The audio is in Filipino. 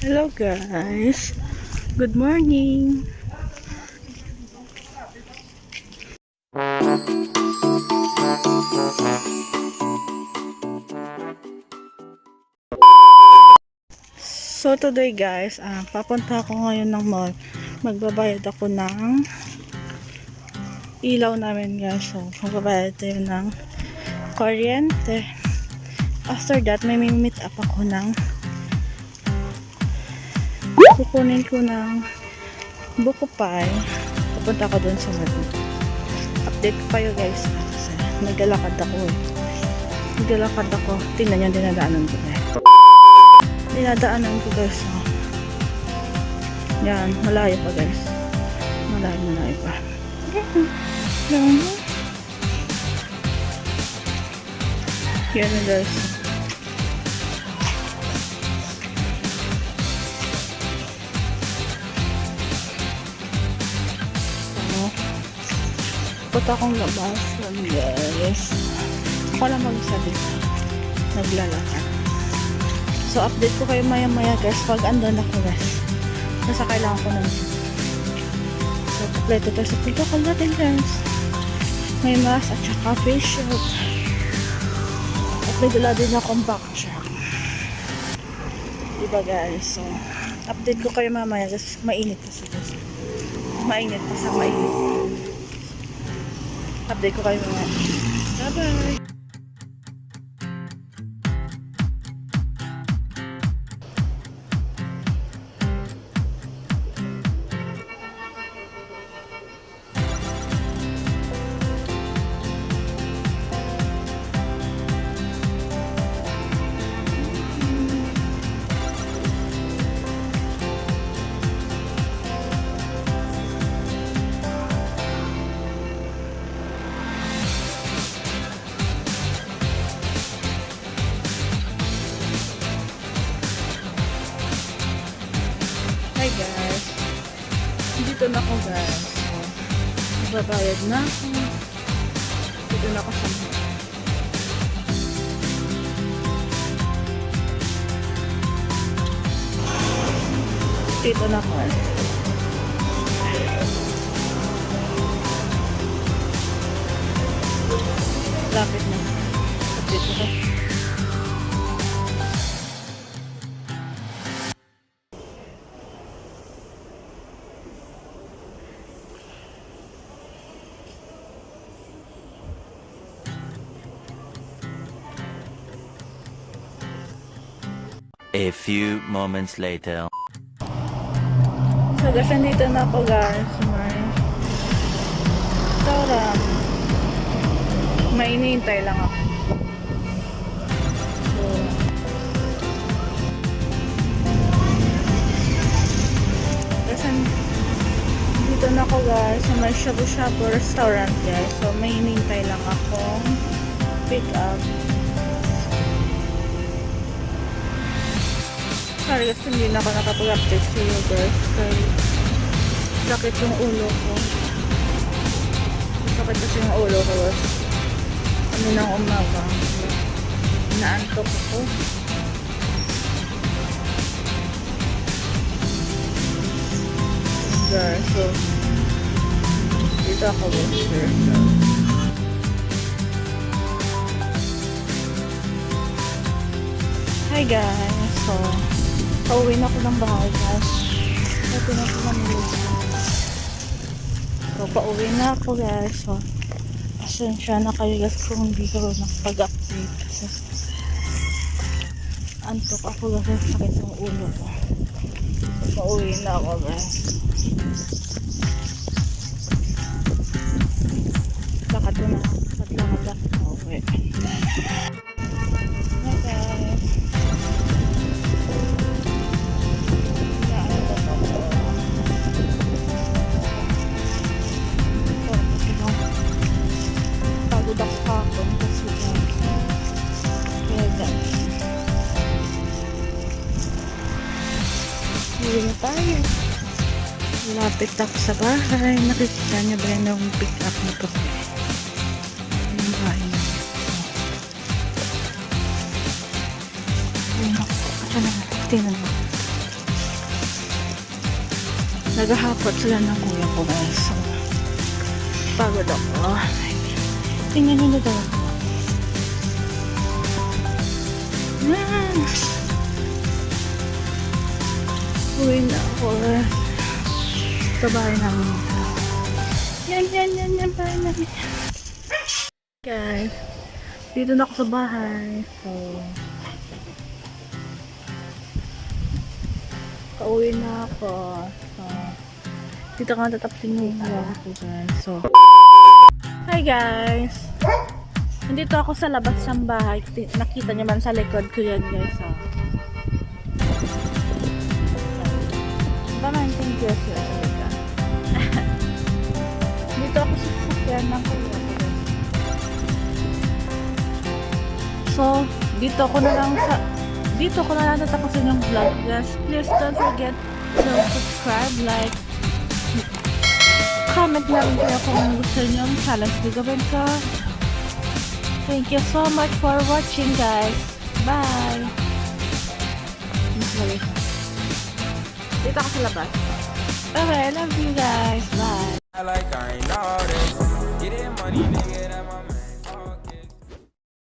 Hello guys, good morning. So today guys, papunta ako ngayon ng mall. Magbabayad ako ng ilaw namin guys. So magbabayad tayo ng kuryente. After that, may meet up ako ng kukunin ko ng buko pie. Pupunta ako dun sa mall. Update ko kayo guys. Kasi naglalakad ako eh. Naglalakad ako. Tingnan yung dinadaanan ko eh. Dinadaanan ko guys. Oh. Yan. Malayo pa guys. Malayo pa. Yan na guys. Punta akong labas guys. Ako lang magsabi naglalakad. So update ko kayo maya guys pag andun ako guys. Nasa kailangan ko na. So kompleto tayo sa protocol natin guys. May mask at saka face shield. At may dala din akong backtrack. Diba guys. So update ko kayo mamaya guys. Mainit kasi guys. Mainit pa sa mainit. Update ko kayo mga. Bye-bye! Hi guys, dito na ako guys. So, magbabayad na ako. Dito na ako sa mall. Dito na ako. Lapit na. Dito na. A few moments later. So guys, nandito na ako guys. May inihintay lang ako. So, kasi dito na ako guys sa may shabu-shabu restaurant guys. So may inihintay lang akong pick up. Sorry kasi hindi na ako nakapag-update sa iyo guys. Kaya sakit yung ulo ko. Sakit kasi yung ulo ko guys. Ano ng umaga. Naantok ako. Guys, so dito ako guys. Hi guys. So pauwi na ako ng bahay guys. Ito na ako namulis. So pauwi na ako guys. So pasensya na kayo guys kung hindi ko nakapag-update kasi antok ako guys, sakit yung ulo ko. So pauwi na ako guys. Lakad na paglakad ako pauwi. Uwi na tayo. Malapit ako sa bahay. Nakikita niyo ba yun yung pick up na to? Yung bahay na. Ayun ako. Ito na. Tingnan mo. Naghahapot sila ng kuya ko guys. So, pagod ako. Tingnan nyo na daw ako. Uwi na ako. Sa bahay namin. Yan, bahay namin. Guys, dito na ako sa bahay. So, pauwi na ako. So, dito ka natatapusin yung vlog ko guys. So, hi guys! Nandito ako sa labas ng bahay. Nakita niyo man sa likod ko yan guys. So, pamangkin ko sila talaga. Dito ako sa sasakyan ng kuya ko guys. So, dito ko na lang natapusin yung vlog guys. Please don't forget to subscribe, like, comment lang kayo kung gusto nyo yung challenge na gawin ko. Thank you so much for watching guys. Bye! Dito ako sa labas. Okay, love you guys.